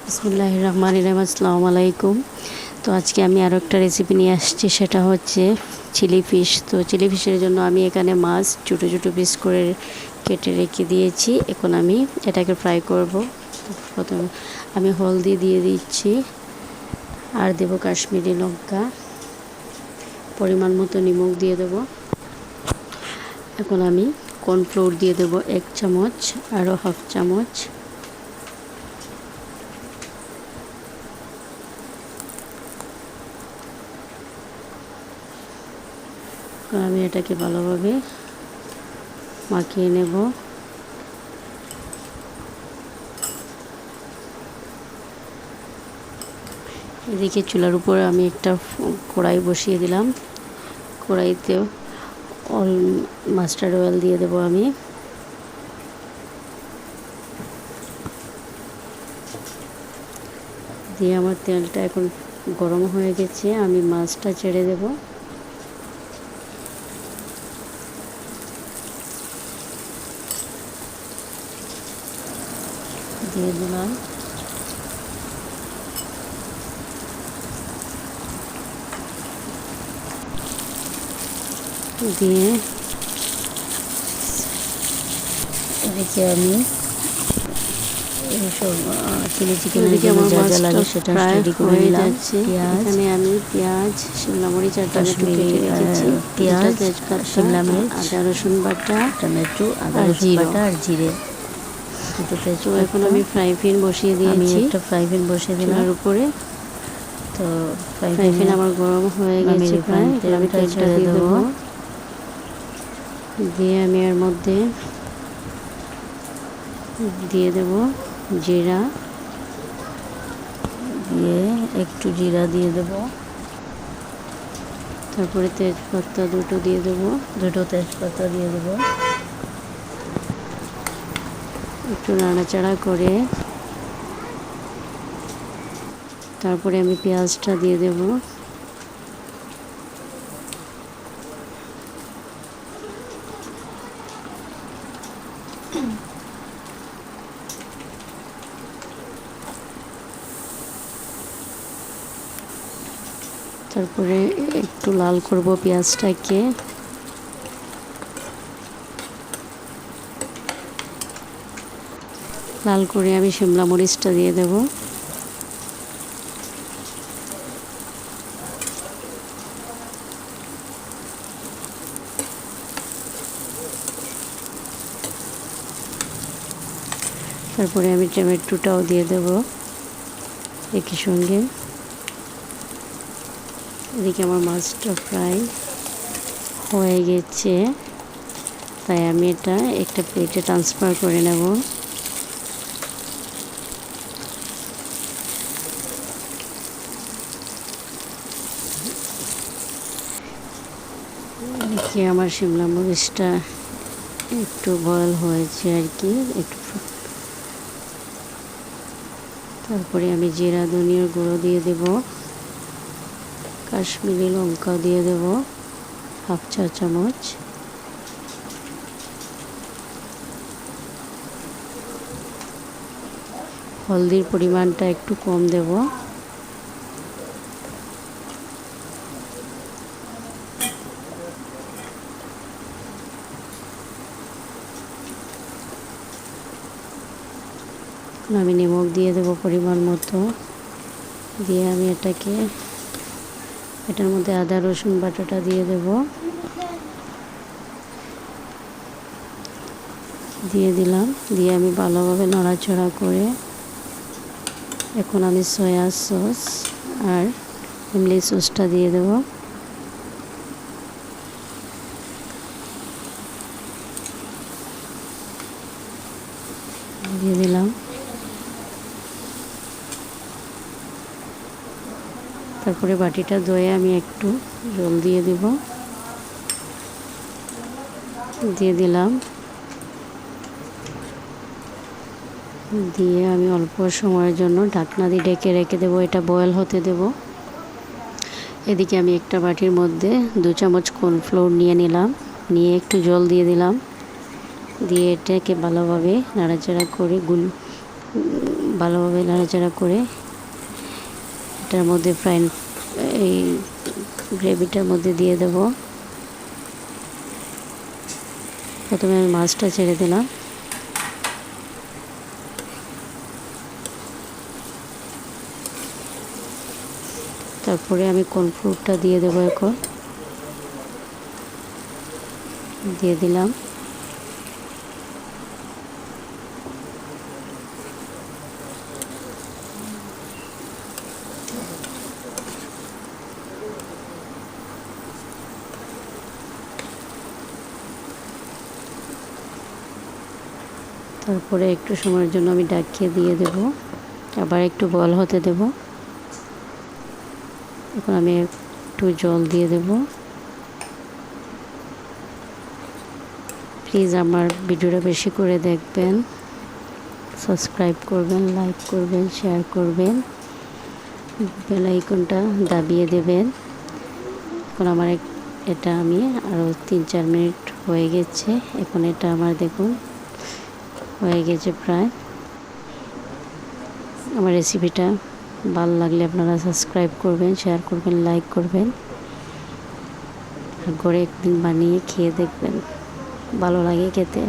বিসমিল্লাহির রহমানির রহিম। আসসালামু আলাইকুম। তো আজকে আমি আরও একটা রেসিপি নিয়ে আসছি, সেটা হচ্ছে চিলি ফিশ। তো চিলি ফিশের জন্য আমি এখানে মাছ ছোটো ছোটো পিস করে কেটে রেখে দিয়েছি। এখন আমি এটাকে ফ্রাই করব। প্রথমে আমি হলদি দিয়ে দিচ্ছি, আর দেব কাশ্মীরি লঙ্কা, পরিমাণ মতো নিমখ দিয়ে দেব। এখন আমি কর্নফ্লোর দিয়ে দেব 1 চামচ, আরও হাফ চামচ। আমি এটাকে ভালোভাবে মাখিয়ে নেব। এদিকে চুলার উপরে আমি একটা কড়াই বসিয়ে দিলাম। কড়াইতে মাস্টার্ড অয়েল দিয়ে দেবো আমি। দিয়ে আমার তেলটা এখন গরম হয়ে গেছে, আমি মাছটা ছেড়ে দেব। দিয়ে দিলাম। দিয়ে এদিকে আমি এইসব চিলি চিকেনের জন্য যা যা লাগে সেটা রেডি করে নিলাম। এখানে আমি পেঁয়াজ, শিমলা মরিচ আর টমেটো কেটে রেখেছি। পেঁয়াজ, তেজপাতা, শিমলা মির্চ, আদা রসুন বাটা, টমেটো, আদা রসুন বাটা আর জিরে। তো এখন আমি ফ্রাই প্যান বসিয়ে দিয়েছি। একটা ফ্রাই প্যান বসিয়ে দিলাম চুলার উপরে। তো ফ্রাই প্যান আমার গরম হয়ে গেছে প্রায়। আমি তেলটা দিয়ে দেবো। দিয়ে আমি এর মধ্যে দিয়ে দেব জিরা, দিয়ে একটু জিরা দিয়ে দেব। তারপরে তেজপাতা দুটো দিয়ে দেবো, দুটো তেজপাতা দিয়ে দেব। একটু নাড়াচাড়া করে তারপরে আমি পেঁয়াজটা দিয়ে দেব। তারপরে একটু লাল করব পেঁয়াজটাকে। লাল করে আমি শিমলা মরিচটা দিয়ে দেব। তারপরে আমি টমেটোটাও দিয়ে দেব একই সঙ্গে। এদিকে আমার মাছটা ফ্রাই হয়ে গেছে, তাই আমি এটা একটা প্লেটে ট্রান্সফার করে নেব। এদিকে আমার শিমলা মরিচটা একটু বয়েল হয়েছে আর কি, একটু। তারপরে আমি জিরা ধনিয়ার গুঁড়ো দিয়ে দেব, কাশ্মীরি লঙ্কা দিয়ে দেব হাফ চা চামচ। হলদির পরিমাণটা একটু কম দেব। আমি নিমখ দিয়ে দেব পরিমাণ মতো। দিয়ে আমি এটার মধ্যে আদা রসুন বাটাটা দিয়ে দেব। দিয়ে দিলাম। দিয়ে আমি ভালোভাবে নাড়াচাড়া করে এখন আমি সয়া সস আর ইমলি সসটা দিয়ে দেব। দিয়ে দিলাম। তারপরে বাটিটা ধুয়ে আমি একটু জল দিয়ে দেব। দিয়ে দিলাম। দিয়ে আমি অল্প সময়ের জন্য ঢাকনা দিয়ে ঢেকে রেখে দেবো, এটা বয়েল হতে দেব। এদিকে আমি একটা বাটির মধ্যে 2 চামচ কর্নফ্লোর নিয়ে নিলাম, নিয়ে একটু জল দিয়ে দিলাম। দিয়ে এটাকে ভালোভাবে নাড়াচাড়া করে ভালোভাবে নাড়াচাড়া করে এটার মধ্যে এই গ্রেভিটার মধ্যে দিয়ে দেব। প্রথমে আমি মাছটা ছেড়ে দিলাম, তারপরে আমি কর্নফ্লোরটা দিয়ে দেবো। এখন দিয়ে দিলাম। তারপরে একটু সময়ের জন্য আমি ঢাকিয়ে দিয়ে দেব, আবার একটু বয়েল হতে দেব। এখন আমি একটু জল দিয়ে দেব। প্লিজ আমার ভিডিওটা বেশি করে দেখবেন, সাবস্ক্রাইব করবেন, লাইক করবেন, শেয়ার করবেন, বেল আইকনটা দাবিয়ে দেবেন। এখন আমার এটা আমি আরও 3-4 মিনিট হয়ে গেছে। এখন এটা আমার দেখুন হয়ে গেছে প্রায়। আমার রেসিপিটা ভালো লাগলে আপনারা সাবস্ক্রাইব করবেন, শেয়ার করবেন, লাইক করবেন, আর ঘরে একদিন বানিয়ে খেয়ে দেখবেন, ভালো লাগে খেতে।